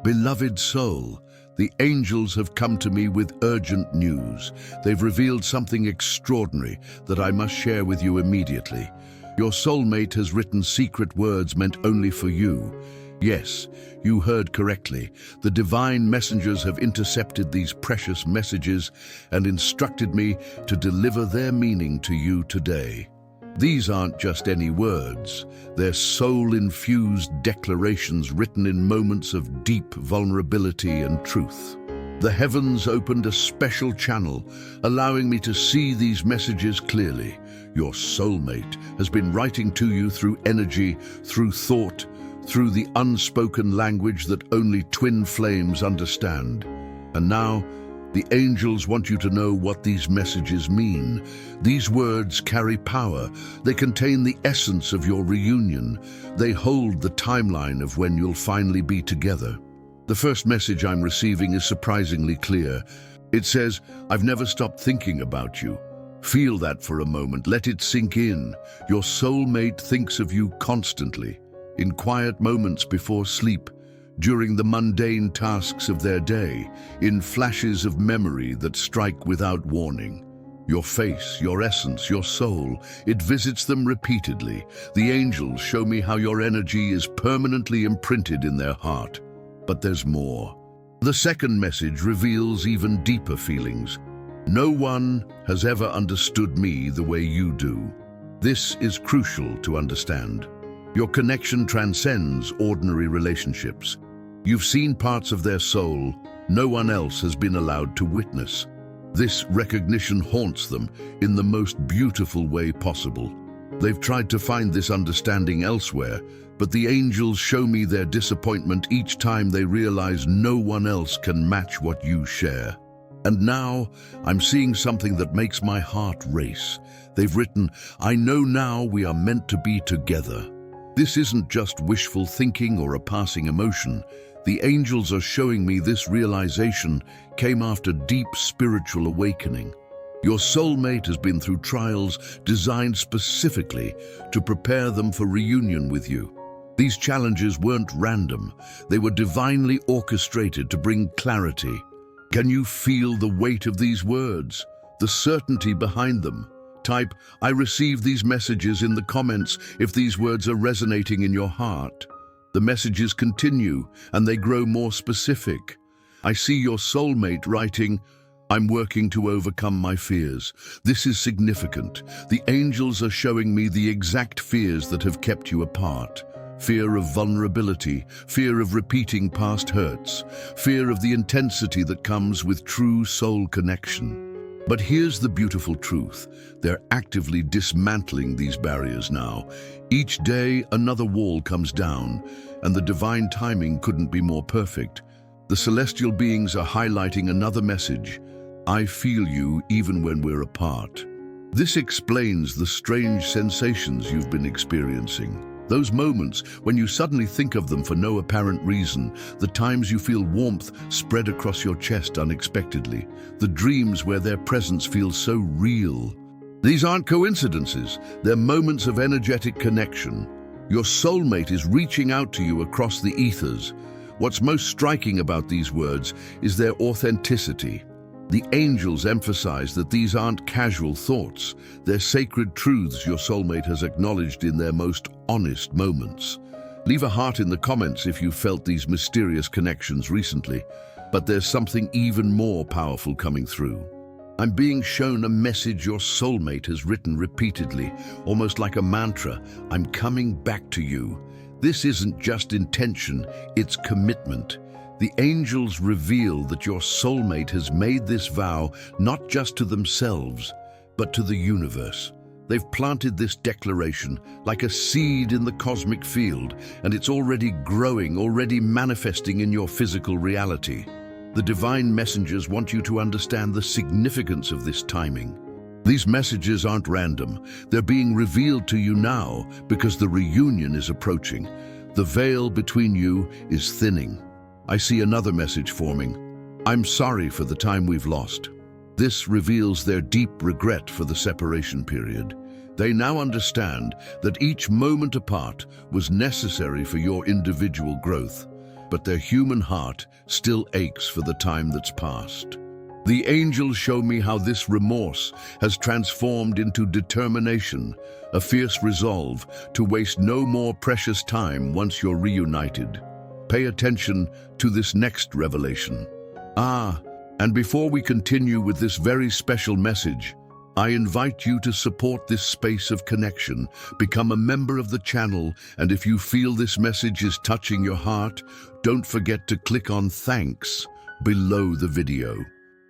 Beloved soul, the angels have come to me with urgent news. They've revealed something extraordinary that I must share with you immediately. Your soulmate has written secret words meant only for you. Yes, you heard correctly. The divine messengers have intercepted these precious messages and instructed me to deliver their meaning to you today. These aren't just any words. They're soul-infused declarations written in moments of deep vulnerability and truth. The heavens opened a special channel, allowing me to see these messages clearly. Your soulmate has been writing to you through energy, through thought, through the unspoken language that only twin flames understand. And now, the angels want you to know what these messages mean. These words carry power. They contain the essence of your reunion. They hold the timeline of when you'll finally be together. The first message I'm receiving is surprisingly clear. It says, "I've never stopped thinking about you." Feel that for a moment. Let it sink in. Your soulmate thinks of you constantly, in quiet moments before sleep, during the mundane tasks of their day, in flashes of memory that strike without warning. Your face, your essence, your soul, it visits them repeatedly. The angels show me how your energy is permanently imprinted in their heart. But there's more. The second message reveals even deeper feelings. No one has ever understood me the way you do. This is crucial to understand. Your connection transcends ordinary relationships. You've seen parts of their soul no one else has been allowed to witness. This recognition haunts them in the most beautiful way possible. They've tried to find this understanding elsewhere, but the angels show me their disappointment each time they realize no one else can match what you share. And now, I'm seeing something that makes my heart race. They've written, "I know now we are meant to be together." This isn't just wishful thinking or a passing emotion. The angels are showing me this realization came after deep spiritual awakening. Your soulmate has been through trials designed specifically to prepare them for reunion with you. These challenges weren't random. They were divinely orchestrated to bring clarity. Can you feel the weight of these words? The certainty behind them? Type, "I receive these messages" in the comments if these words are resonating in your heart. The messages continue and they grow more specific. I see your soulmate writing, "I'm working to overcome my fears." This is significant. The angels are showing me the exact fears that have kept you apart. Fear of vulnerability, fear of repeating past hurts, fear of the intensity that comes with true soul connection. But here's the beautiful truth. They're actively dismantling these barriers now. Each day, another wall comes down, and the divine timing couldn't be more perfect. The celestial beings are highlighting another message. "I feel you even when we're apart." This explains the strange sensations you've been experiencing. Those moments when you suddenly think of them for no apparent reason, the times you feel warmth spread across your chest unexpectedly, the dreams where their presence feels so real. These aren't coincidences, they're moments of energetic connection. Your soulmate is reaching out to you across the ethers. What's most striking about these words is their authenticity. The angels emphasize that these aren't casual thoughts. They're sacred truths your soulmate has acknowledged in their most honest moments. Leave a heart in the comments if you felt these mysterious connections recently. But there's something even more powerful coming through. I'm being shown a message your soulmate has written repeatedly, almost like a mantra. "I'm coming back to you." This isn't just intention, it's commitment. The angels reveal that your soulmate has made this vow not just to themselves, but to the universe. They've planted this declaration like a seed in the cosmic field, and it's already growing, already manifesting in your physical reality. The divine messengers want you to understand the significance of this timing. These messages aren't random. They're being revealed to you now because the reunion is approaching. The veil between you is thinning. I see another message forming. "I'm sorry for the time we've lost." This reveals their deep regret for the separation period. They now understand that each moment apart was necessary for your individual growth. but their human heart still aches for the time that's passed. The angels show me how this remorse has transformed into determination, a fierce resolve to waste no more precious time once you're reunited. Pay attention to this next revelation. And before we continue with this very special message, I invite you to support this space of connection. Become a member of the channel, and if you feel this message is touching your heart, don't forget to click on thanks below the video.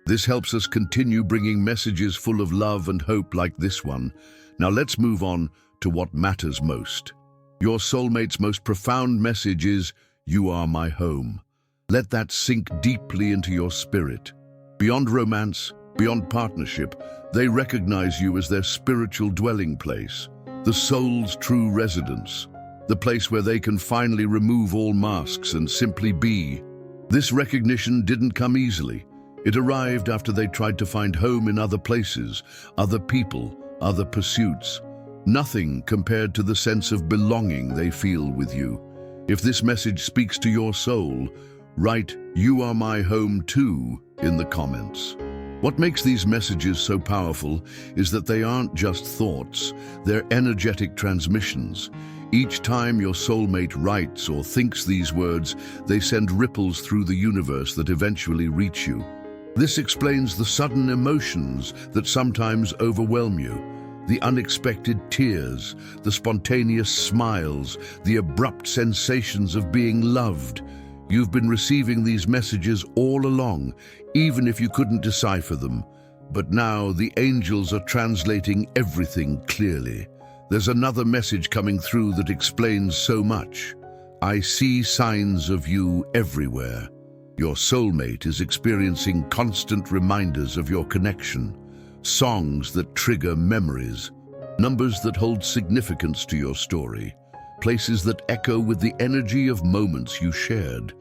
This helps us continue bringing messages full of love and hope like this one. Now let's move on to what matters most. Your soulmate's most profound message is, "You are my home." Let that sink deeply into your spirit. Beyond romance, beyond partnership, they recognize you as their spiritual dwelling place, the soul's true residence, the place where they can finally remove all masks and simply be. This recognition didn't come easily. It arrived after they tried to find home in other places, other people, other pursuits. Nothing compared to the sense of belonging they feel with you. If this message speaks to your soul, write "You are my home too" in the comments. What makes these messages so powerful is that they aren't just thoughts, they're energetic transmissions. Each time your soulmate writes or thinks these words, they send ripples through the universe that eventually reach you. This explains the sudden emotions that sometimes overwhelm you, the unexpected tears, the spontaneous smiles, the abrupt sensations of being loved. You've been receiving these messages all along, even if you couldn't decipher them. But now the angels are translating everything clearly. There's another message coming through that explains so much. I see signs of you everywhere. Your soulmate is experiencing constant reminders of your connection, songs that trigger memories, numbers that hold significance to your story, places that echo with the energy of moments you shared.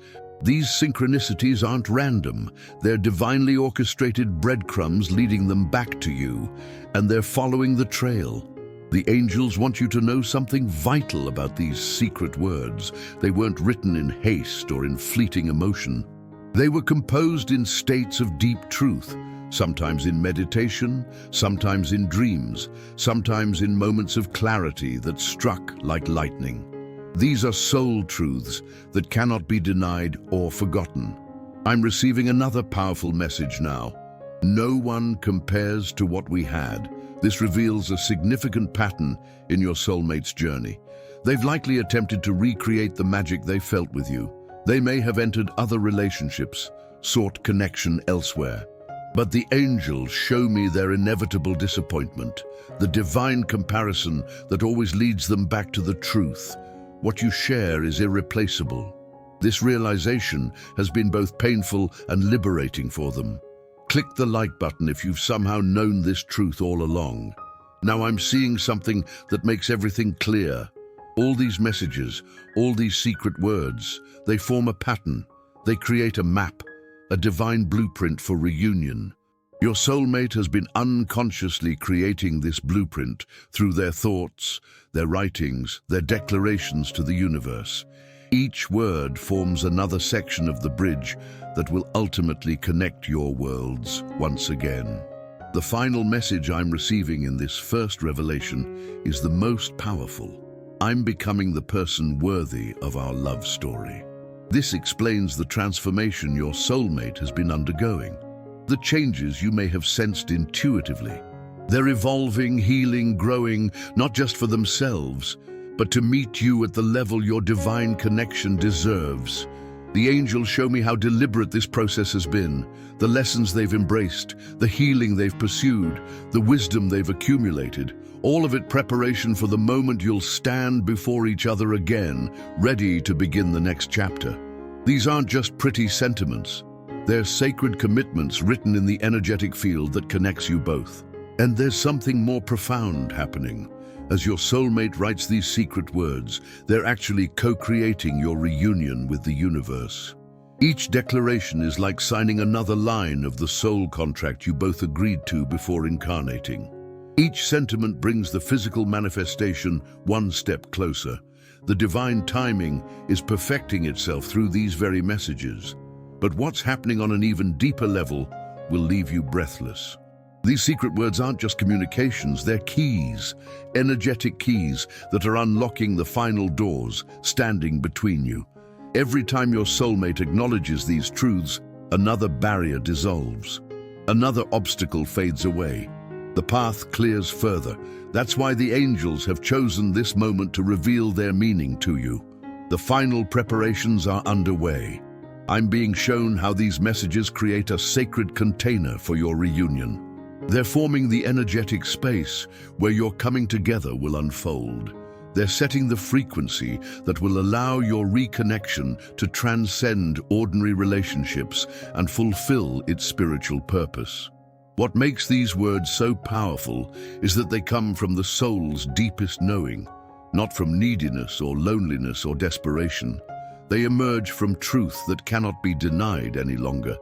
These synchronicities aren't random. They're divinely orchestrated breadcrumbs leading them back to you, and they're following the trail. The angels want you to know something vital about these secret words. They weren't written in haste or in fleeting emotion. They were composed in states of deep truth, sometimes in meditation, sometimes in dreams, sometimes in moments of clarity that struck like lightning. These are soul truths that cannot be denied or forgotten. I'm receiving another powerful message now. No one compares to what we had. This reveals a significant pattern in your soulmate's journey. They've likely attempted to recreate the magic they felt with you. They may have entered other relationships, sought connection elsewhere. But the angels show me their inevitable disappointment, the divine comparison that always leads them back to the truth. What you share is irreplaceable. This realization has been both painful and liberating for them. Click the like button if you've somehow known this truth all along. Now I'm seeing something that makes everything clear. All these messages, all these secret words, they form a pattern. They create a map, a divine blueprint for reunion. Your soulmate has been unconsciously creating this blueprint through their thoughts, their writings, their declarations to the universe. Each word forms another section of the bridge that will ultimately connect your worlds once again. The final message I'm receiving in this first revelation is the most powerful. I'm becoming the person worthy of our love story. This explains the transformation your soulmate has been undergoing, the changes you may have sensed intuitively. They're evolving, healing, growing, not just for themselves, but to meet you at the level your divine connection deserves. The angels show me how deliberate this process has been, the lessons they've embraced, the healing they've pursued, the wisdom they've accumulated, all of it preparation for the moment you'll stand before each other again, ready to begin the next chapter. These aren't just pretty sentiments. They're sacred commitments written in the energetic field that connects you both. And there's something more profound happening. As your soulmate writes these secret words, they're actually co-creating your reunion with the universe. Each declaration is like signing another line of the soul contract you both agreed to before incarnating. Each sentiment brings the physical manifestation one step closer. The divine timing is perfecting itself through these very messages. But what's happening on an even deeper level will leave you breathless. These secret words aren't just communications, they're keys, energetic keys that are unlocking the final doors standing between you. Every time your soulmate acknowledges these truths, another barrier dissolves. Another obstacle fades away. The path clears further. That's why the angels have chosen this moment to reveal their meaning to you. The final preparations are underway. I'm being shown how these messages create a sacred container for your reunion. They're forming the energetic space where your coming together will unfold. They're setting the frequency that will allow your reconnection to transcend ordinary relationships and fulfill its spiritual purpose. What makes these words so powerful is that they come from the soul's deepest knowing, not from neediness or loneliness or desperation. They emerge from truth that cannot be denied any longer.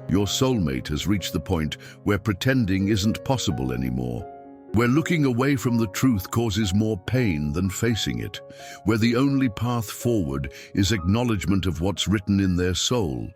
Your soulmate has reached the point where pretending isn't possible anymore, where looking away from the truth causes more pain than facing it, where the only path forward is acknowledgement of what's written in their soul.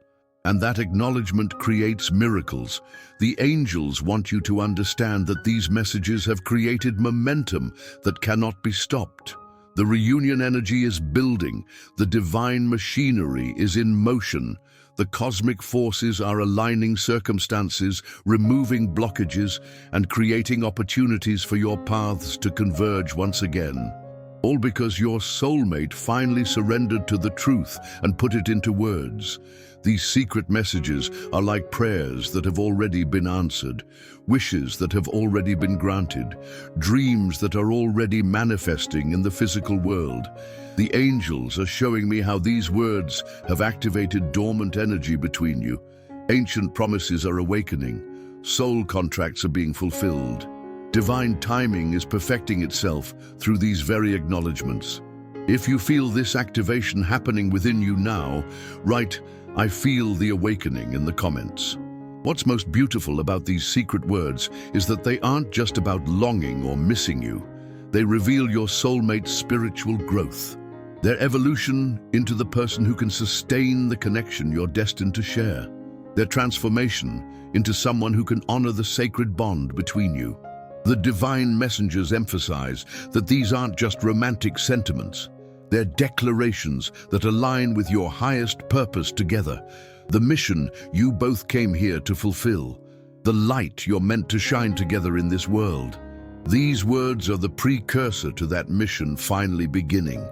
And that acknowledgement creates miracles. The angels want you to understand that these messages have created momentum that cannot be stopped. The reunion energy is building. The divine machinery is in motion. The cosmic forces are aligning circumstances, removing blockages, and creating opportunities for your paths to converge once again. All because your soulmate finally surrendered to the truth and put it into words. These secret messages are like prayers that have already been answered, wishes that have already been granted, dreams that are already manifesting in the physical world. The angels are showing me how these words have activated dormant energy between you. Ancient promises are awakening. Soul contracts are being fulfilled. Divine timing is perfecting itself through these very acknowledgements. If you feel this activation happening within you now, write, "I feel the awakening" in the comments. What's most beautiful about these secret words is that they aren't just about longing or missing you. They reveal your soulmate's spiritual growth, their evolution into the person who can sustain the connection you're destined to share, their transformation into someone who can honor the sacred bond between you. The divine messengers emphasize that these aren't just romantic sentiments. They're declarations that align with your highest purpose together, the mission you both came here to fulfill, the light you're meant to shine together in this world. These words are the precursor to that mission finally beginning.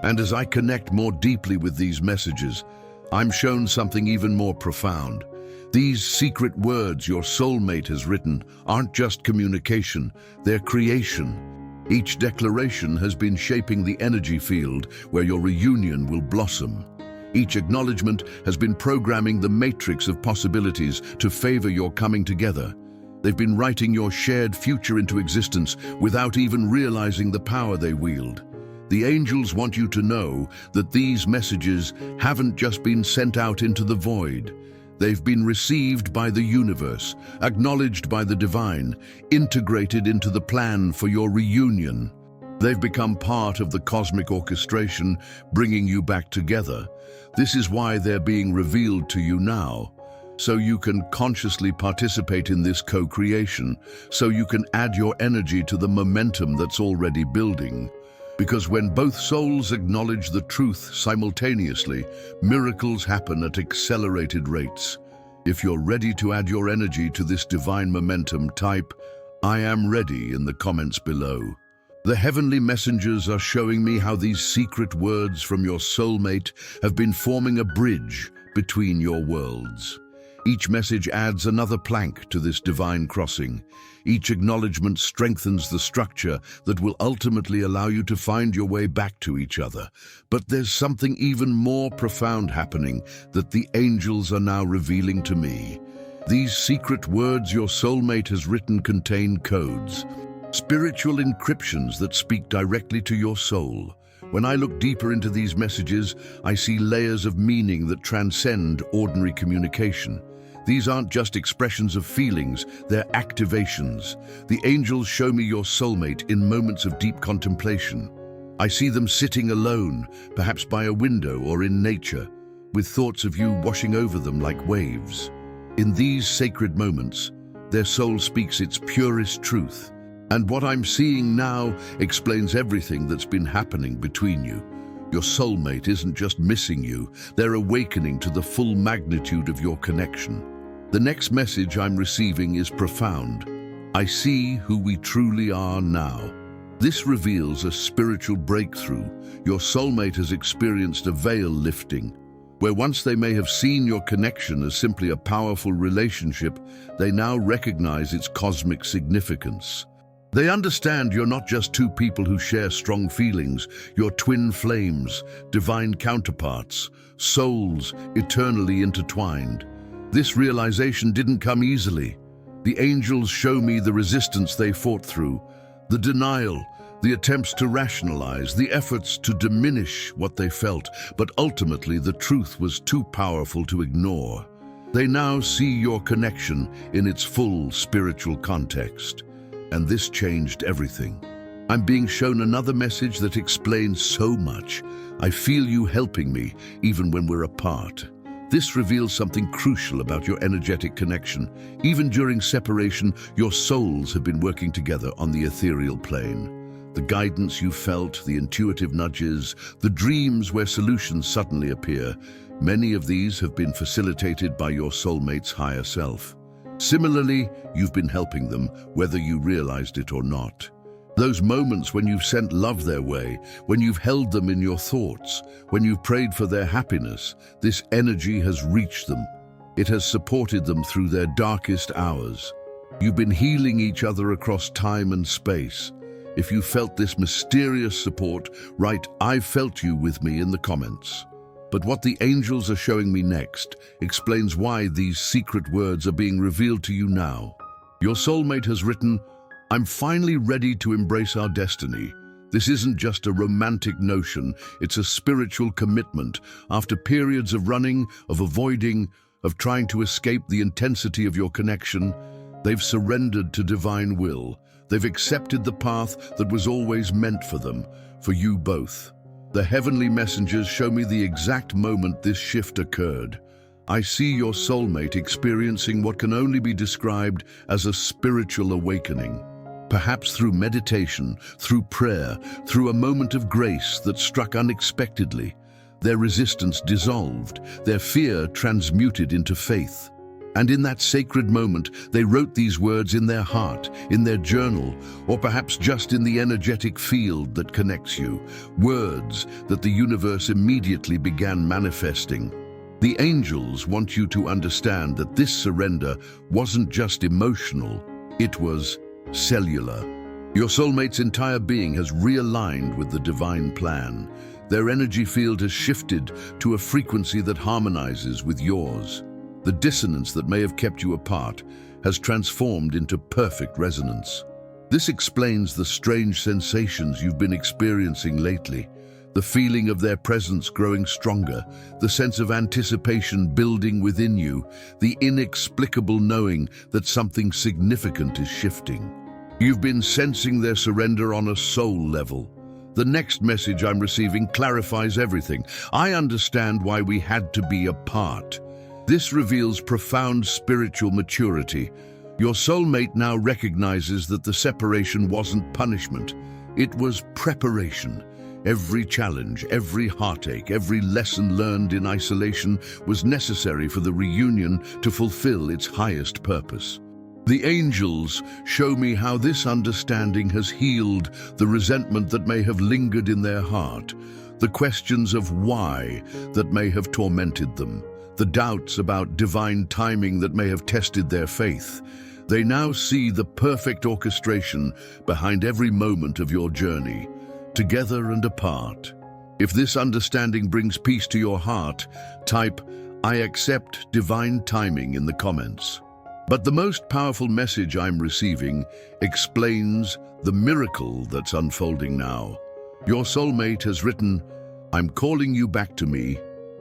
And as I connect more deeply with these messages, I'm shown something even more profound. These secret words your soulmate has written aren't just communication, they're creation. Each declaration has been shaping the energy field where your reunion will blossom. Each acknowledgement has been programming the matrix of possibilities to favor your coming together. They've been writing your shared future into existence without even realizing the power they wield. The angels want you to know that these messages haven't just been sent out into the void. They've been received by the universe, acknowledged by the divine, integrated into the plan for your reunion. They've become part of the cosmic orchestration, bringing you back together. This is why they're being revealed to you now, so you can consciously participate in this co-creation, so you can add your energy to the momentum that's already building. Because when both souls acknowledge the truth simultaneously, miracles happen at accelerated rates. If you're ready to add your energy to this divine momentum, type, "I am ready" in the comments below. The heavenly messengers are showing me how these secret words from your soulmate have been forming a bridge between your worlds. Each message adds another plank to this divine crossing. Each acknowledgement strengthens the structure that will ultimately allow you to find your way back to each other. But there's something even more profound happening that the angels are now revealing to me. These secret words your soulmate has written contain codes, spiritual encryptions that speak directly to your soul. When I look deeper into these messages, I see layers of meaning that transcend ordinary communication. These aren't just expressions of feelings, they're activations. The angels show me your soulmate in moments of deep contemplation. I see them sitting alone, perhaps by a window or in nature, with thoughts of you washing over them like waves. In these sacred moments, their soul speaks its purest truth. And what I'm seeing now explains everything that's been happening between you. Your soulmate isn't just missing you, they're awakening to the full magnitude of your connection. The next message I'm receiving is profound. I see who we truly are now. This reveals a spiritual breakthrough. Your soulmate has experienced a veil lifting, where once they may have seen your connection as simply a powerful relationship, they now recognize its cosmic significance. They understand you're not just two people who share strong feelings, you're twin flames, divine counterparts, souls eternally intertwined. This realization didn't come easily. The angels show me the resistance they fought through, the denial, the attempts to rationalize, the efforts to diminish what they felt, but ultimately the truth was too powerful to ignore. They now see your connection in its full spiritual context. And this changed everything. I'm being shown another message that explains so much. I feel you helping me, even when we're apart. This reveals something crucial about your energetic connection. Even during separation, your souls have been working together on the ethereal plane. The guidance you felt, the intuitive nudges, the dreams where solutions suddenly appear, many of these have been facilitated by your soulmate's higher self. Similarly, you've been helping them, whether you realized it or not. Those moments when you've sent love their way, when you've held them in your thoughts, when you've prayed for their happiness, this energy has reached them. It has supported them through their darkest hours. You've been healing each other across time and space. If you felt this mysterious support, write "I felt you" with me in the comments. But what the angels are showing me next explains why these secret words are being revealed to you now. Your soulmate has written, "I'm finally ready to embrace our destiny." This isn't just a romantic notion, it's a spiritual commitment. After periods of running, of avoiding, of trying to escape the intensity of your connection, they've surrendered to divine will. They've accepted the path that was always meant for them, for you both. The heavenly messengers show me the exact moment this shift occurred. I see your soulmate experiencing what can only be described as a spiritual awakening. Perhaps through meditation, through prayer, through a moment of grace that struck unexpectedly. Their resistance dissolved, their fear transmuted into faith. And in that sacred moment, they wrote these words in their heart, in their journal, or perhaps just in the energetic field that connects you. Words that the universe immediately began manifesting. The angels want you to understand that this surrender wasn't just emotional, it was cellular. Your soulmate's entire being has realigned with the divine plan. Their energy field has shifted to a frequency that harmonizes with yours. The dissonance that may have kept you apart has transformed into perfect resonance. This explains the strange sensations you've been experiencing lately, the feeling of their presence growing stronger, the sense of anticipation building within you, the inexplicable knowing that something significant is shifting. You've been sensing their surrender on a soul level. The next message I'm receiving clarifies everything. I understand why we had to be apart. This reveals profound spiritual maturity. Your soulmate now recognizes that the separation wasn't punishment, it was preparation. Every challenge, every heartache, every lesson learned in isolation was necessary for the reunion to fulfill its highest purpose. The angels show me how this understanding has healed the resentment that may have lingered in their heart, the questions of why that may have tormented them, the doubts about divine timing that may have tested their faith. They now see the perfect orchestration behind every moment of your journey, together and apart. If this understanding brings peace to your heart, type "I accept divine timing" in the comments. But the most powerful message I'm receiving explains the miracle that's unfolding now. Your soulmate has written, "I'm calling you back to me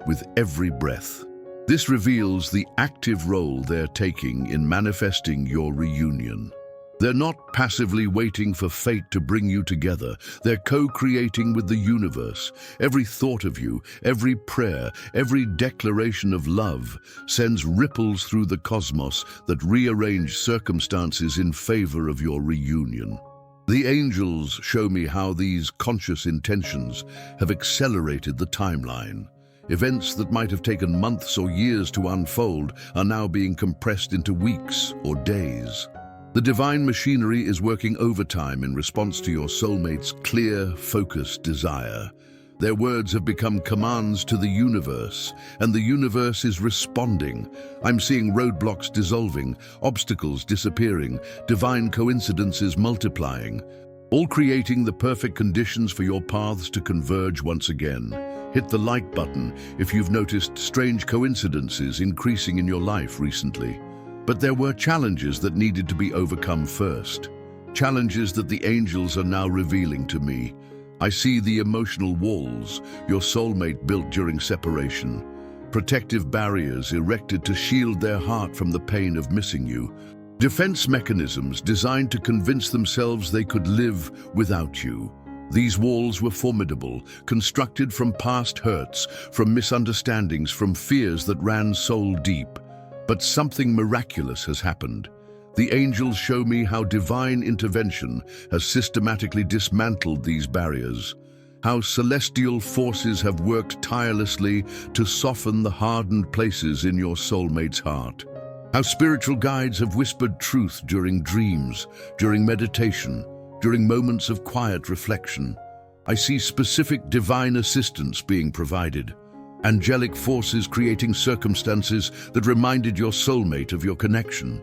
with every breath." This reveals the active role they're taking in manifesting your reunion. They're not passively waiting for fate to bring you together. They're co-creating with the universe. Every thought of you, every prayer, every declaration of love sends ripples through the cosmos that rearrange circumstances in favor of your reunion. The angels show me how these conscious intentions have accelerated the timeline. Events that might have taken months or years to unfold are now being compressed into weeks or days. The divine machinery is working overtime in response to your soulmate's clear, focused desire. Their words have become commands to the universe, and the universe is responding. I'm seeing roadblocks dissolving, obstacles disappearing, divine coincidences multiplying, all creating the perfect conditions for your paths to converge once again. Hit the like button if you've noticed strange coincidences increasing in your life recently. But there were challenges that needed to be overcome first. Challenges that the angels are now revealing to me. I see the emotional walls your soulmate built during separation. Protective barriers erected to shield their heart from the pain of missing you. Defense mechanisms designed to convince themselves they could live without you. These walls were formidable, constructed from past hurts, from misunderstandings, from fears that ran soul deep. But something miraculous has happened. The angels show me how divine intervention has systematically dismantled these barriers, how celestial forces have worked tirelessly to soften the hardened places in your soulmate's heart, how spiritual guides have whispered truth during dreams, during meditation, during moments of quiet reflection. I see specific divine assistance being provided. Angelic forces creating circumstances that reminded your soulmate of your connection.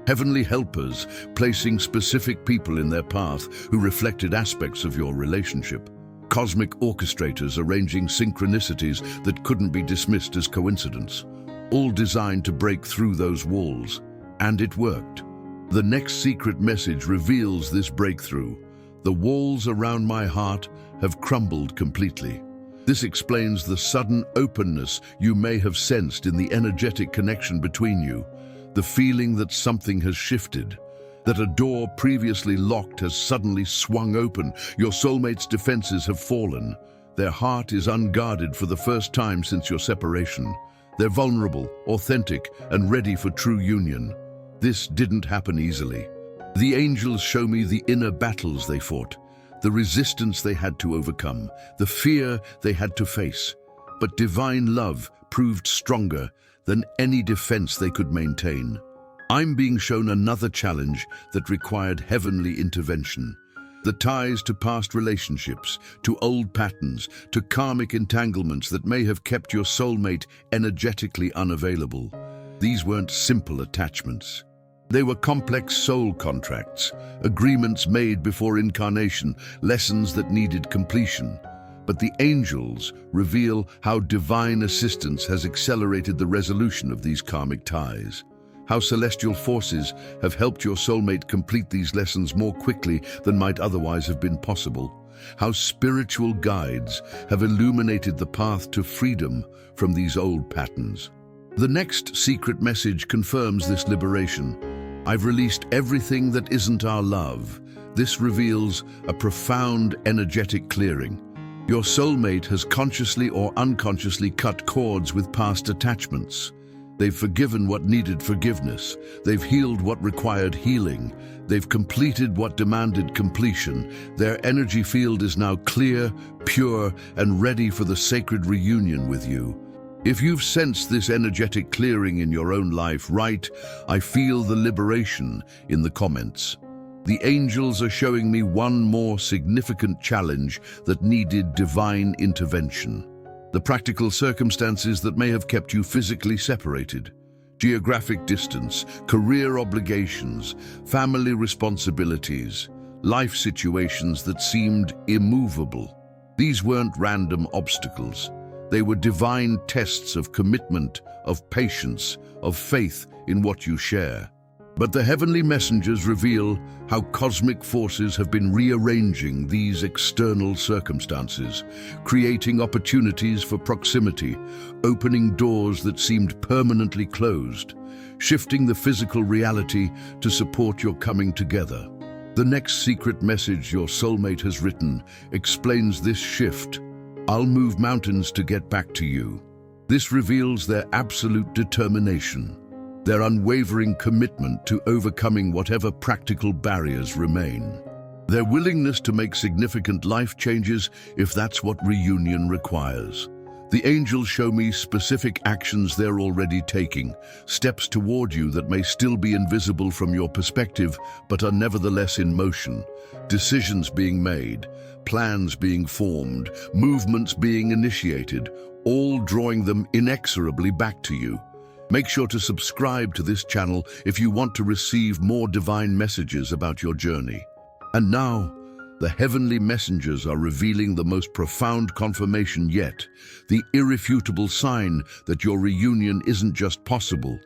Heavenly helpers placing specific people in their path who reflected aspects of your relationship. Cosmic orchestrators arranging synchronicities that couldn't be dismissed as coincidence. All designed to break through those walls. And it worked. The next secret message reveals this breakthrough. The walls around my heart have crumbled completely. This explains the sudden openness you may have sensed in the energetic connection between you, the feeling that something has shifted, that a door previously locked has suddenly swung open. Your soulmate's defenses have fallen. Their heart is unguarded for the first time since your separation. They're vulnerable, authentic, and ready for true union. This didn't happen easily. The angels show me the inner battles they fought, the resistance they had to overcome, the fear they had to face. But divine love proved stronger than any defense they could maintain. I'm being shown another challenge that required heavenly intervention. The ties to past relationships, to old patterns, to karmic entanglements that may have kept your soulmate energetically unavailable. These weren't simple attachments. They were complex soul contracts, agreements made before incarnation, lessons that needed completion. But the angels reveal how divine assistance has accelerated the resolution of these karmic ties. How celestial forces have helped your soulmate complete these lessons more quickly than might otherwise have been possible. How spiritual guides have illuminated the path to freedom from these old patterns. The next secret message confirms this liberation. I've released everything that isn't our love. This reveals a profound energetic clearing. Your soulmate has consciously or unconsciously cut cords with past attachments. They've forgiven what needed forgiveness. They've healed what required healing. They've completed what demanded completion. Their energy field is now clear, pure, and ready for the sacred reunion with you. If you've sensed this energetic clearing in your own life, write, "I feel the liberation," in the comments. The angels are showing me one more significant challenge that needed divine intervention. The practical circumstances that may have kept you physically separated. Geographic distance, career obligations, family responsibilities, life situations that seemed immovable. These weren't random obstacles. They were divine tests of commitment, of patience, of faith in what you share. But the heavenly messengers reveal how cosmic forces have been rearranging these external circumstances, creating opportunities for proximity, opening doors that seemed permanently closed, shifting the physical reality to support your coming together. The next secret message your soulmate has written explains this shift. I'll move mountains to get back to you. This reveals their absolute determination, their unwavering commitment to overcoming whatever practical barriers remain, their willingness to make significant life changes if that's what reunion requires. The angels show me specific actions they're already taking, steps toward you that may still be invisible from your perspective, but are nevertheless in motion. Decisions being made, plans being formed, movements being initiated, all drawing them inexorably back to you. Make sure to subscribe to this channel if you want to receive more divine messages about your journey. And now, the heavenly messengers are revealing the most profound confirmation yet, the irrefutable sign that your reunion isn't just possible,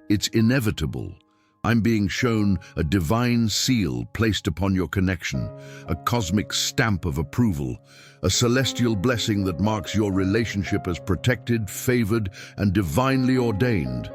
it's inevitable. I'm being shown a divine seal placed upon your connection, a cosmic stamp of approval, a celestial blessing that marks your relationship as protected, favored, and divinely ordained.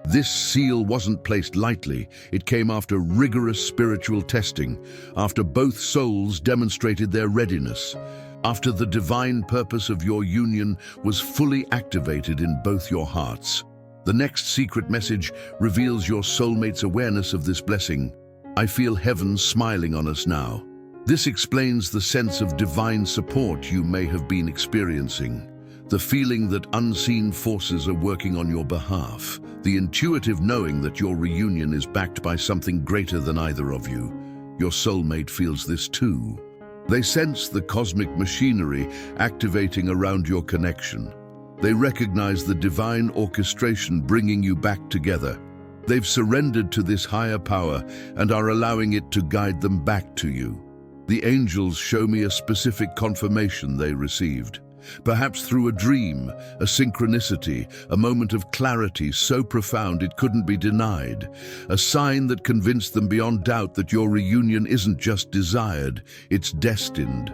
This seal wasn't placed lightly. It came after rigorous spiritual testing, after both souls demonstrated their readiness, after the divine purpose of your union was fully activated in both your hearts. The next secret message reveals your soulmate's awareness of this blessing. I feel heaven smiling on us now. This explains the sense of divine support you may have been experiencing, the feeling that unseen forces are working on your behalf, the intuitive knowing that your reunion is backed by something greater than either of you. Your soulmate feels this too. They sense the cosmic machinery activating around your connection. They recognize the divine orchestration bringing you back together. They've surrendered to this higher power and are allowing it to guide them back to you. The angels show me a specific confirmation they received. Perhaps through a dream, a synchronicity, a moment of clarity so profound it couldn't be denied, a sign that convinced them beyond doubt that your reunion isn't just desired, it's destined.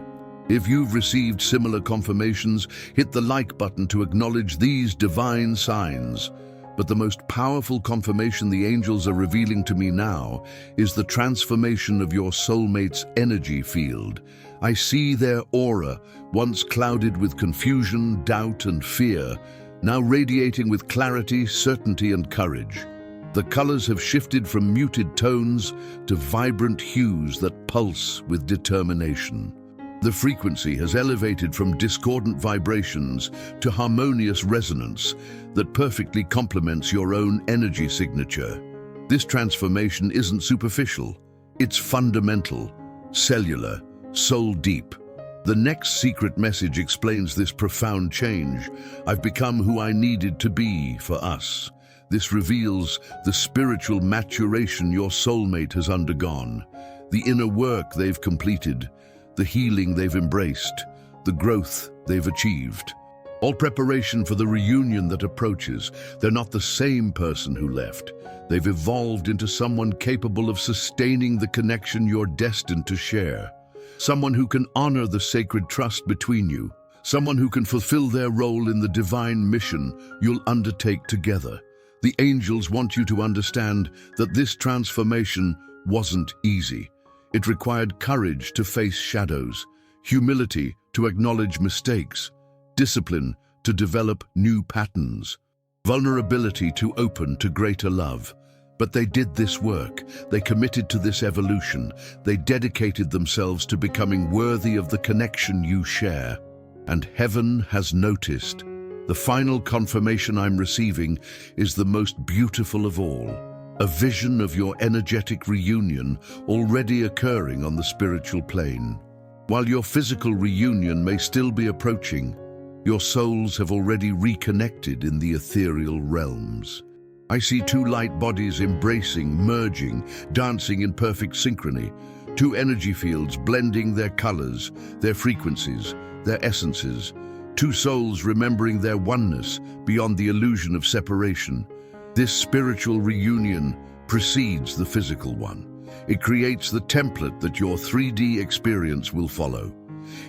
If you've received similar confirmations, hit the like button to acknowledge these divine signs. But the most powerful confirmation the angels are revealing to me now is the transformation of your soulmate's energy field. I see their aura, once clouded with confusion, doubt, and fear, now radiating with clarity, certainty, and courage. The colors have shifted from muted tones to vibrant hues that pulse with determination. The frequency has elevated from discordant vibrations to harmonious resonance that perfectly complements your own energy signature. This transformation isn't superficial, it's fundamental, cellular, soul deep. The next secret message explains this profound change. I've become who I needed to be for us. This reveals the spiritual maturation your soulmate has undergone, the inner work they've completed, the healing they've embraced, the growth they've achieved. All preparation for the reunion that approaches. They're not the same person who left. They've evolved into someone capable of sustaining the connection you're destined to share. Someone who can honor the sacred trust between you. Someone who can fulfill their role in the divine mission you'll undertake together. The angels want you to understand that this transformation wasn't easy. It required courage to face shadows, humility to acknowledge mistakes, discipline to develop new patterns, vulnerability to open to greater love. But they did this work. They committed to this evolution. They dedicated themselves to becoming worthy of the connection you share. And heaven has noticed. The final confirmation I'm receiving is the most beautiful of all. A vision of your energetic reunion already occurring on the spiritual plane. While your physical reunion may still be approaching, your souls have already reconnected in the ethereal realms. I see two light bodies embracing, merging, dancing in perfect synchrony. Two energy fields blending their colors, their frequencies, their essences. Two souls remembering their oneness beyond the illusion of separation. This spiritual reunion precedes the physical one. It creates the template that your 3D experience will follow.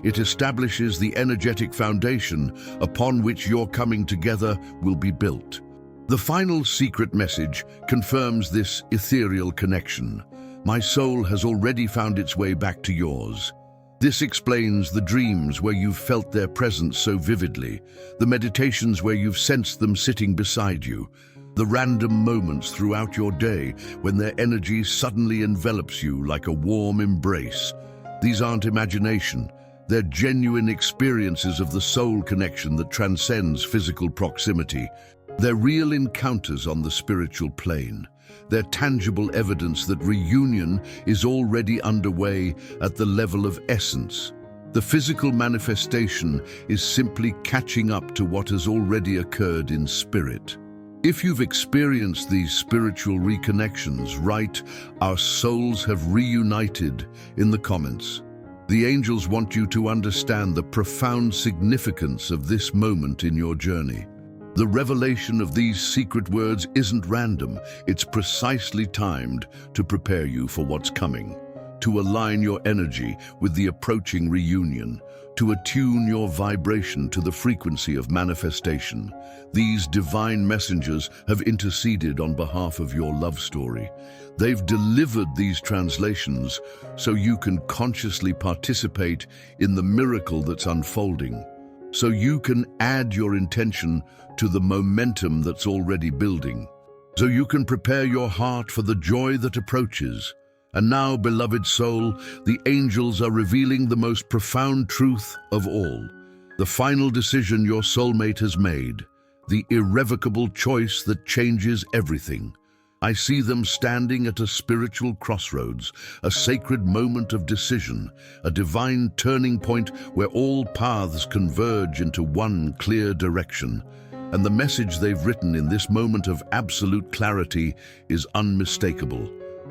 It establishes the energetic foundation upon which your coming together will be built. The final secret message confirms this ethereal connection. My soul has already found its way back to yours. This explains the dreams where you've felt their presence so vividly, the meditations where you've sensed them sitting beside you, the random moments throughout your day when their energy suddenly envelops you like a warm embrace. These aren't imagination. They're genuine experiences of the soul connection that transcends physical proximity. They're real encounters on the spiritual plane. They're tangible evidence that reunion is already underway at the level of essence. The physical manifestation is simply catching up to what has already occurred in spirit. If you've experienced these spiritual reconnections, write, "Our souls have reunited" in the comments. The angels want you to understand the profound significance of this moment in your journey. The revelation of these secret words isn't random, it's precisely timed to prepare you for what's coming, to align your energy with the approaching reunion, to attune your vibration to the frequency of manifestation. These divine messengers have interceded on behalf of your love story. They've delivered these translations so you can consciously participate in the miracle that's unfolding, so you can add your intention to the momentum that's already building, so you can prepare your heart for the joy that approaches. And now, beloved soul, the angels are revealing the most profound truth of all. The final decision your soulmate has made, the irrevocable choice that changes everything. I see them standing at a spiritual crossroads, a sacred moment of decision, a divine turning point where all paths converge into one clear direction. And the message they've written in this moment of absolute clarity is unmistakable.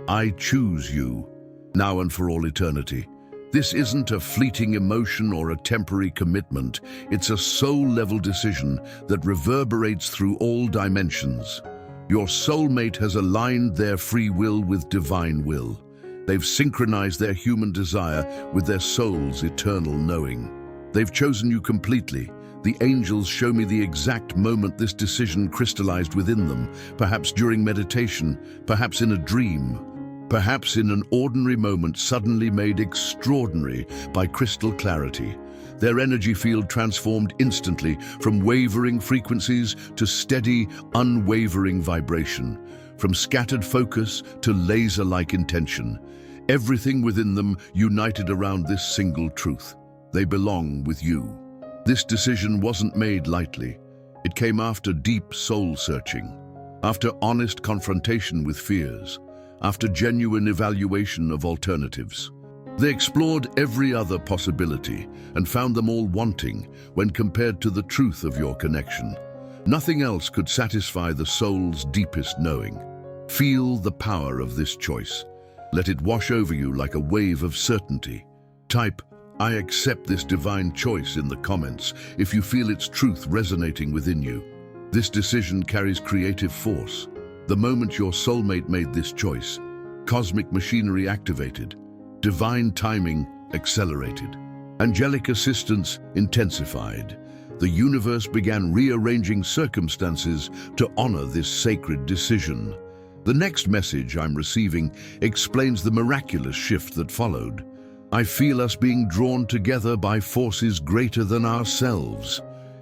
I choose you, now and for all eternity. This isn't a fleeting emotion or a temporary commitment. It's a soul-level decision that reverberates through all dimensions. Your soulmate has aligned their free will with divine will. They've synchronized their human desire with their soul's eternal knowing. They've chosen you completely. The angels show me the exact moment this decision crystallized within them, perhaps during meditation, perhaps in a dream, perhaps in an ordinary moment suddenly made extraordinary by crystal clarity. Their energy field transformed instantly from wavering frequencies to steady, unwavering vibration, from scattered focus to laser-like intention. Everything within them united around this single truth. They belong with you. This decision wasn't made lightly. It came after deep soul-searching, after honest confrontation with fears, after genuine evaluation of alternatives. They explored every other possibility and found them all wanting when compared to the truth of your connection. Nothing else could satisfy the soul's deepest knowing. Feel the power of this choice. Let it wash over you like a wave of certainty. Type, "I accept this divine choice" in the comments if you feel its truth resonating within you. This decision carries creative force. The moment your soulmate made this choice, cosmic machinery activated, divine timing accelerated, angelic assistance intensified. The universe began rearranging circumstances to honor this sacred decision. The next message I'm receiving explains the miraculous shift that followed. I feel us being drawn together by forces greater than ourselves.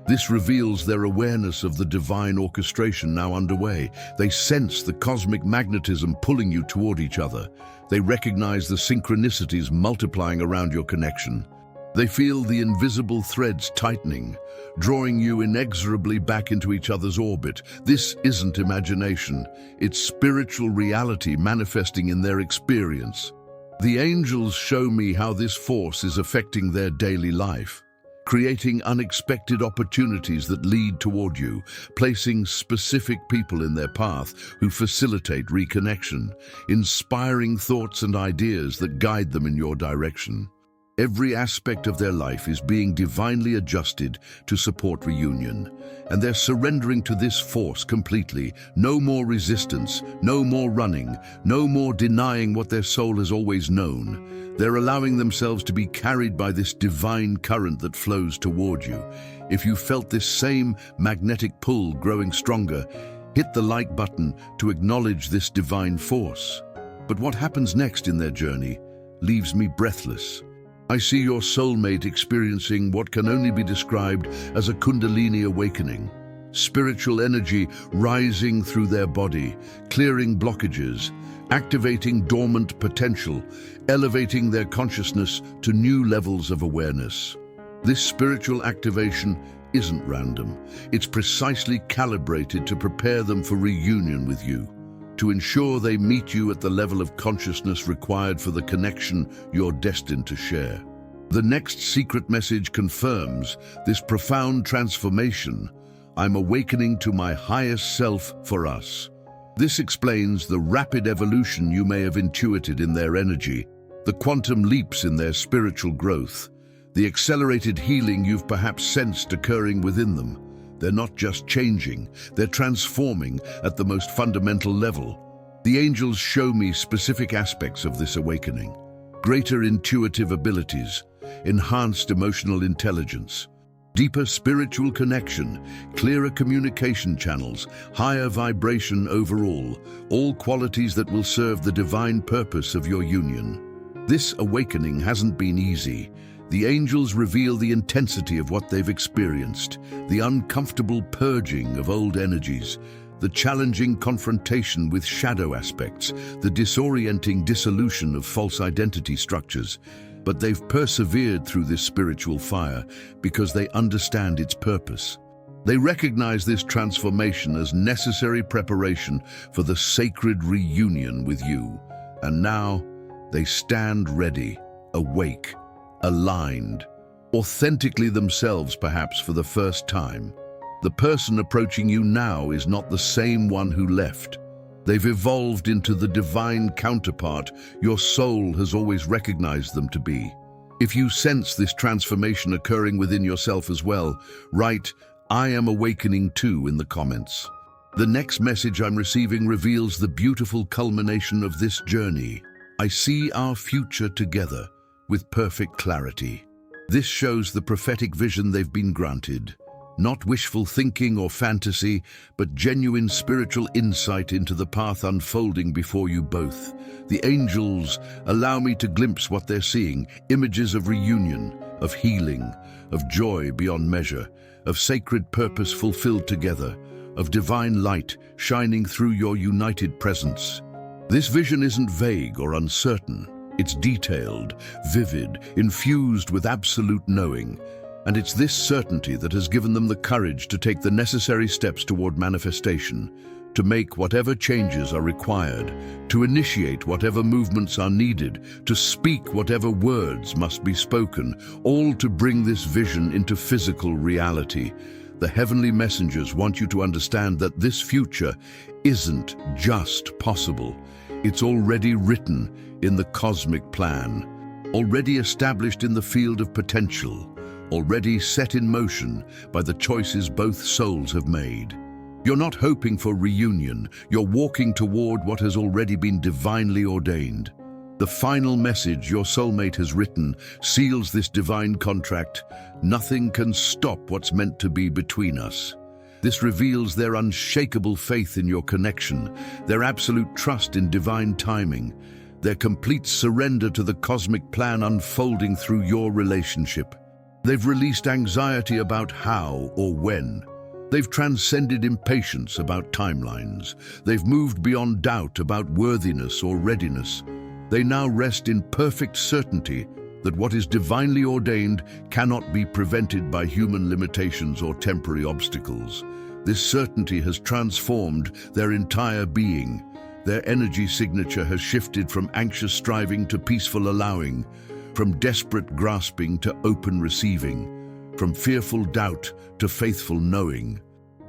This reveals their awareness of the divine orchestration now underway. They sense the cosmic magnetism pulling you toward each other. They recognize the synchronicities multiplying around your connection. They feel the invisible threads tightening, drawing you inexorably back into each other's orbit. This isn't imagination. It's spiritual reality manifesting in their experience. The angels show me how this force is affecting their daily life, creating unexpected opportunities that lead toward you, placing specific people in their path who facilitate reconnection, inspiring thoughts and ideas that guide them in your direction. Every aspect of their life is being divinely adjusted to support reunion, and they're surrendering to this force completely. No more resistance, no more running, no more denying what their soul has always known. They're allowing themselves to be carried by this divine current that flows toward you. If you felt this same magnetic pull growing stronger, hit the like button to acknowledge this divine force. But what happens next in their journey leaves me breathless. I see your soulmate experiencing what can only be described as a Kundalini awakening. Spiritual energy rising through their body, clearing blockages, activating dormant potential, elevating their consciousness to new levels of awareness. This spiritual activation isn't random. It's precisely calibrated to prepare them for reunion with you, to ensure they meet you at the level of consciousness required for the connection you're destined to share. The next secret message confirms this profound transformation. I'm awakening to my highest self for us. This explains the rapid evolution you may have intuited in their energy, the quantum leaps in their spiritual growth, the accelerated healing you've perhaps sensed occurring within them. They're not just changing, they're transforming at the most fundamental level. The angels show me specific aspects of this awakening: greater intuitive abilities, enhanced emotional intelligence, deeper spiritual connection, clearer communication channels, higher vibration overall, all qualities that will serve the divine purpose of your union. This awakening hasn't been easy. The angels reveal the intensity of what they've experienced, the uncomfortable purging of old energies, the challenging confrontation with shadow aspects, the disorienting dissolution of false identity structures. But they've persevered through this spiritual fire because they understand its purpose. They recognize this transformation as necessary preparation for the sacred reunion with you. And now they stand ready, awake, aligned, authentically themselves perhaps for the first time. The person approaching you now is not the same one who left. They've evolved into the divine counterpart your soul has always recognized them to be. If you sense this transformation occurring within yourself as well, write, "I am awakening too" in the comments. The next message I'm receiving reveals the beautiful culmination of this journey. I see our future together with perfect clarity. This shows the prophetic vision they've been granted. Not wishful thinking or fantasy, but genuine spiritual insight into the path unfolding before you both. The angels allow me to glimpse what they're seeing: images of reunion, of healing, of joy beyond measure, of sacred purpose fulfilled together, of divine light shining through your united presence. This vision isn't vague or uncertain. It's detailed, vivid, infused with absolute knowing. And it's this certainty that has given them the courage to take the necessary steps toward manifestation, to make whatever changes are required, to initiate whatever movements are needed, to speak whatever words must be spoken, all to bring this vision into physical reality. The heavenly messengers want you to understand that this future isn't just possible. It's already written in the cosmic plan, already established in the field of potential, already set in motion by the choices both souls have made. You're not hoping for reunion, you're walking toward what has already been divinely ordained. The final message your soulmate has written seals this divine contract. Nothing can stop what's meant to be between us. This reveals their unshakable faith in your connection, their absolute trust in divine timing, their complete surrender to the cosmic plan unfolding through your relationship. They've released anxiety about how or when. They've transcended impatience about timelines. They've moved beyond doubt about worthiness or readiness. They now rest in perfect certainty that what is divinely ordained cannot be prevented by human limitations or temporary obstacles. This certainty has transformed their entire being. Their energy signature has shifted from anxious striving to peaceful allowing, from desperate grasping to open receiving, from fearful doubt to faithful knowing.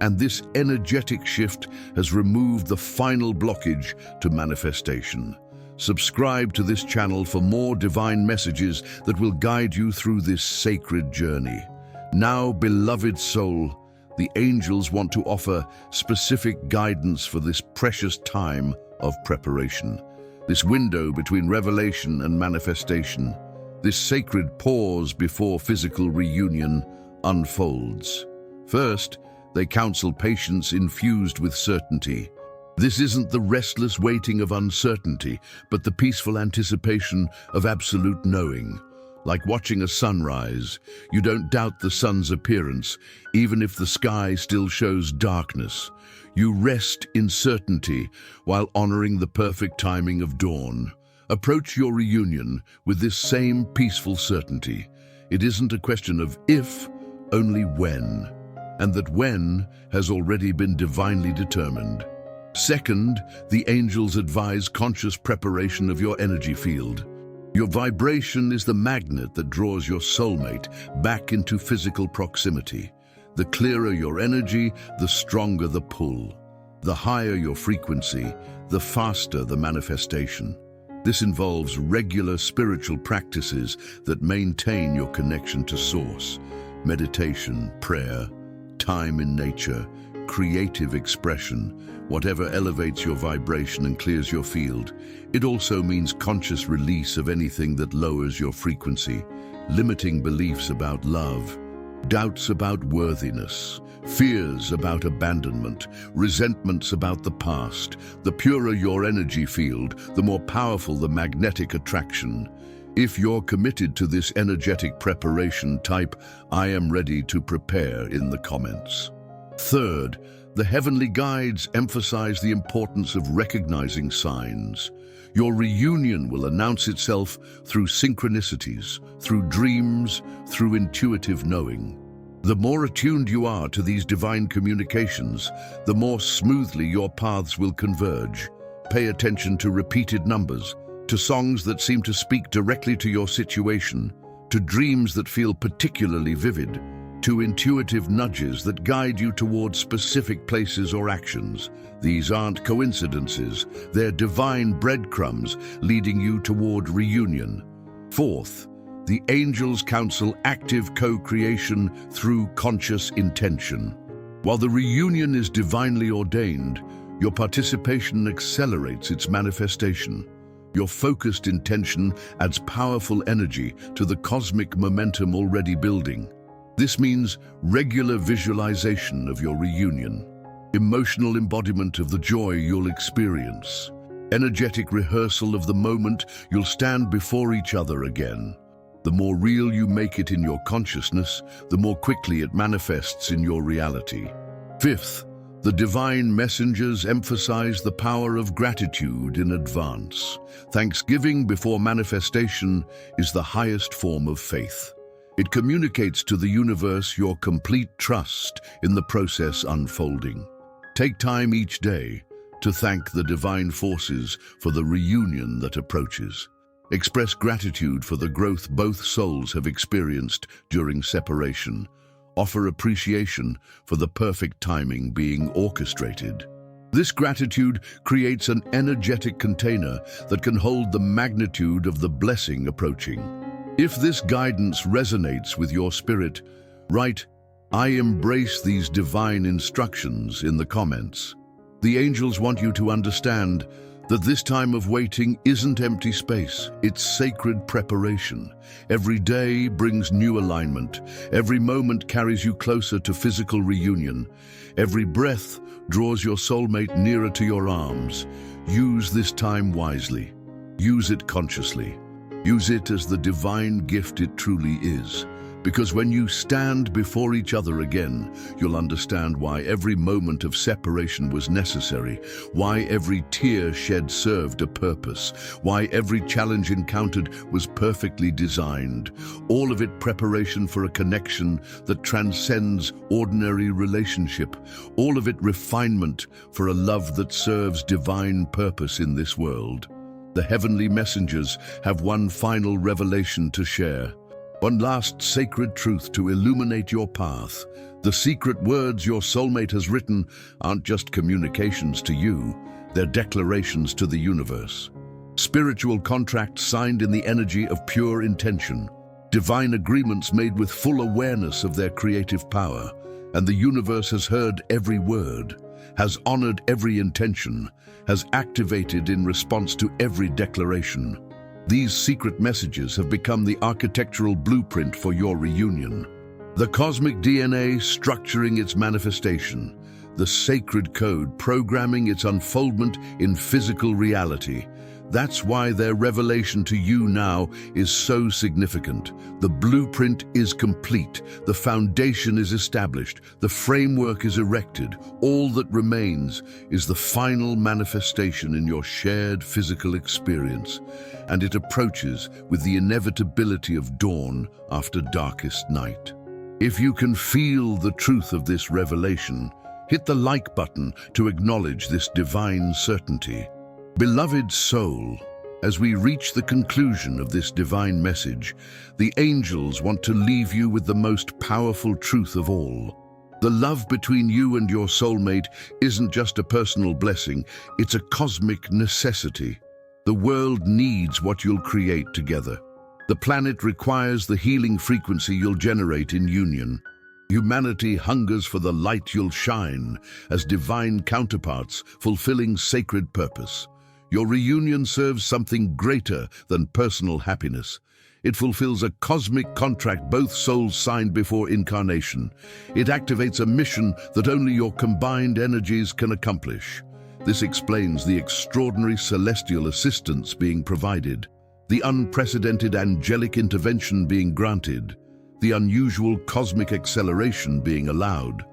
And this energetic shift has removed the final blockage to manifestation. Subscribe to this channel for more divine messages that will guide you through this sacred journey. Now, beloved soul, the angels want to offer specific guidance for this precious time of preparation, this window between revelation and manifestation, this sacred pause before physical reunion unfolds. First, they counsel patience infused with certainty. This isn't the restless waiting of uncertainty, but the peaceful anticipation of absolute knowing. Like watching a sunrise, you don't doubt the sun's appearance, even if the sky still shows darkness. You rest in certainty while honoring the perfect timing of dawn. Approach your reunion with this same peaceful certainty. It isn't a question of if, only when, and that when has already been divinely determined. Second, the angels advise conscious preparation of your energy field. Your vibration is the magnet that draws your soulmate back into physical proximity. The clearer your energy, the stronger the pull. The higher your frequency, the faster the manifestation. This involves regular spiritual practices that maintain your connection to Source. Meditation, prayer, time in nature, creative expression, whatever elevates your vibration and clears your field. It also means conscious release of anything that lowers your frequency, limiting beliefs about love, doubts about worthiness, fears about abandonment, resentments about the past. The purer your energy field, the more powerful the magnetic attraction. If you're committed to this energetic preparation, type "I am ready to prepare" in the comments. Third, the heavenly guides emphasize the importance of recognizing signs. Your reunion will announce itself through synchronicities, through dreams, through intuitive knowing. The more attuned you are to these divine communications, the more smoothly your paths will converge. Pay attention to repeated numbers, to songs that seem to speak directly to your situation, to dreams that feel particularly vivid, to intuitive nudges that guide you towards specific places or actions. These aren't coincidences, they're divine breadcrumbs leading you toward reunion. Fourth, the angels counsel active co-creation through conscious intention. While the reunion is divinely ordained, your participation accelerates its manifestation. Your focused intention adds powerful energy to the cosmic momentum already building. This means regular visualization of your reunion, emotional embodiment of the joy you'll experience, energetic rehearsal of the moment you'll stand before each other again. The more real you make it in your consciousness, the more quickly it manifests in your reality. Fifth, the divine messengers emphasize the power of gratitude in advance. Thanksgiving before manifestation is the highest form of faith. It communicates to the universe your complete trust in the process unfolding. Take time each day to thank the divine forces for the reunion that approaches. Express gratitude for the growth both souls have experienced during separation. Offer appreciation for the perfect timing being orchestrated. This gratitude creates an energetic container that can hold the magnitude of the blessing approaching. If this guidance resonates with your spirit, write "I embrace these divine instructions" in the comments. The angels want you to understand that this time of waiting isn't empty space, it's sacred preparation. Every day brings new alignment. Every moment carries you closer to physical reunion. Every breath draws your soulmate nearer to your arms. Use this time wisely. Use it consciously. Use it as the divine gift it truly is. Because when you stand before each other again, you'll understand why every moment of separation was necessary, why every tear shed served a purpose, why every challenge encountered was perfectly designed. All of it preparation for a connection that transcends ordinary relationship. All of it refinement for a love that serves divine purpose in this world. The heavenly messengers have one final revelation to share. One last sacred truth to illuminate your path. The secret words your soulmate has written aren't just communications to you, they're declarations to the universe. spiritual contracts signed in the energy of pure intention, divine agreements made with full awareness of their creative power, and the universe has heard every word, has honored every intention, has activated in response to every declaration. These secret messages have become the architectural blueprint for your reunion. The cosmic DNA structuring its manifestation, the sacred code programming its unfoldment in physical reality. That's why their revelation to you now is so significant. The blueprint is complete, the foundation is established, the framework is erected. All that remains is the final manifestation in your shared physical experience, and it approaches with the inevitability of dawn after darkest night. If you can feel the truth of this revelation, hit the like button to acknowledge this divine certainty. Beloved soul, as we reach the conclusion of this divine message, the angels want to leave you with the most powerful truth of all. The love between you and your soulmate isn't just a personal blessing, it's a cosmic necessity. The world needs what you'll create together. The planet requires the healing frequency you'll generate in union. Humanity hungers for the light you'll shine as divine counterparts fulfilling sacred purpose. Your reunion serves something greater than personal happiness. It fulfills a cosmic contract both souls signed before incarnation. It activates a mission that only your combined energies can accomplish. This explains the extraordinary celestial assistance being provided, the unprecedented angelic intervention being granted, the unusual cosmic acceleration being allowed.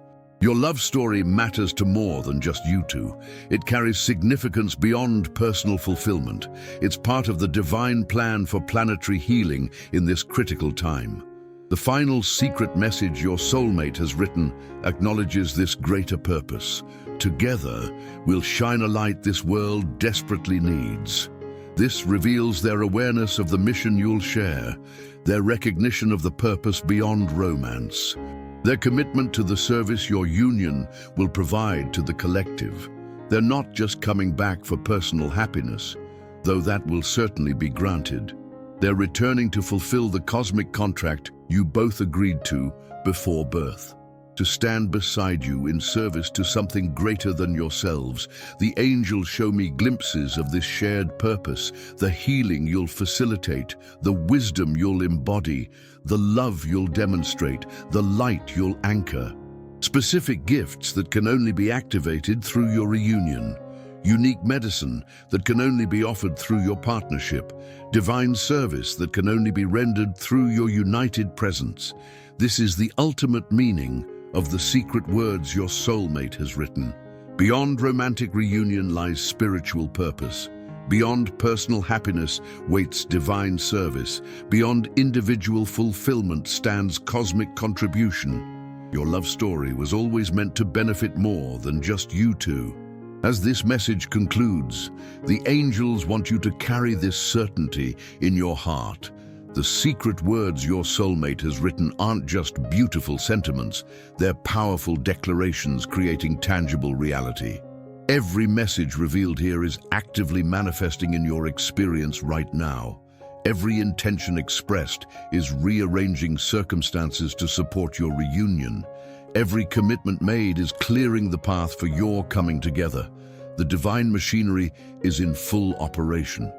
Your love story matters to more than just you two. It carries significance beyond personal fulfillment. It's part of the divine plan for planetary healing in this critical time. The final secret message your soulmate has written acknowledges this greater purpose. Together, we'll shine a light this world desperately needs. This reveals their awareness of the mission you'll share, their recognition of the purpose beyond romance, their commitment to the service your union will provide to the collective. They're not just coming back for personal happiness, though that will certainly be granted. They're returning to fulfill the cosmic contract you both agreed to before birth. To stand beside you in service to something greater than yourselves. The angels show me glimpses of this shared purpose, the healing you'll facilitate, the wisdom you'll embody, the love you'll demonstrate, the light you'll anchor. Specific gifts that can only be activated through your reunion. Unique medicine that can only be offered through your partnership. Divine service that can only be rendered through your united presence. This is the ultimate meaning of the secret words your soulmate has written. Beyond romantic reunion lies spiritual purpose. Beyond personal happiness waits divine service. Beyond individual fulfillment stands cosmic contribution. Your love story was always meant to benefit more than just you two. As this message concludes, the angels want you to carry this certainty in your heart. The secret words your soulmate has written aren't just beautiful sentiments, they're powerful declarations creating tangible reality. Every message revealed here is actively manifesting in your experience right now. Every intention expressed is rearranging circumstances to support your reunion. Every commitment made is clearing the path for your coming together. The divine machinery is in full operation.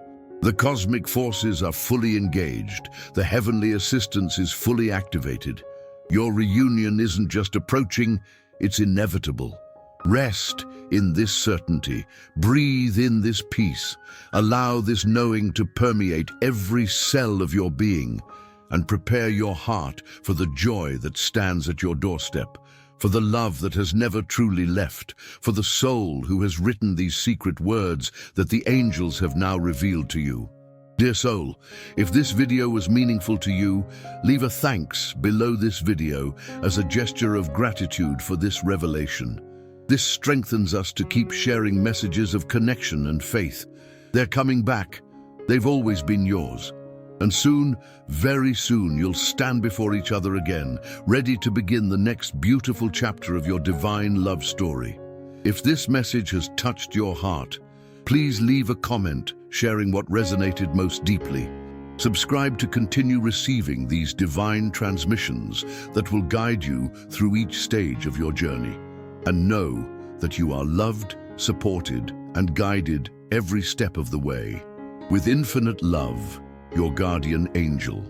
The cosmic forces are fully engaged. The heavenly assistance is fully activated. Your reunion isn't just approaching, it's inevitable. Rest in this certainty. Breathe in this peace. Allow this knowing to permeate every cell of your being, and prepare your heart for the joy that stands at your doorstep, for the love that has never truly left, for the soul who has written these secret words that the angels have now revealed to you. Dear soul, if this video was meaningful to you, leave a thanks below this video as a gesture of gratitude for this revelation. This strengthens us to keep sharing messages of connection and faith. They're coming back. They've always been yours. And soon, very soon, you'll stand before each other again, ready to begin the next beautiful chapter of your divine love story. If this message has touched your heart, Please leave a comment sharing what resonated most deeply. Subscribe to continue receiving these divine transmissions that will guide you through each stage of your journey. And know that you are loved, supported, and guided every step of the way. With infinite love, your guardian angel.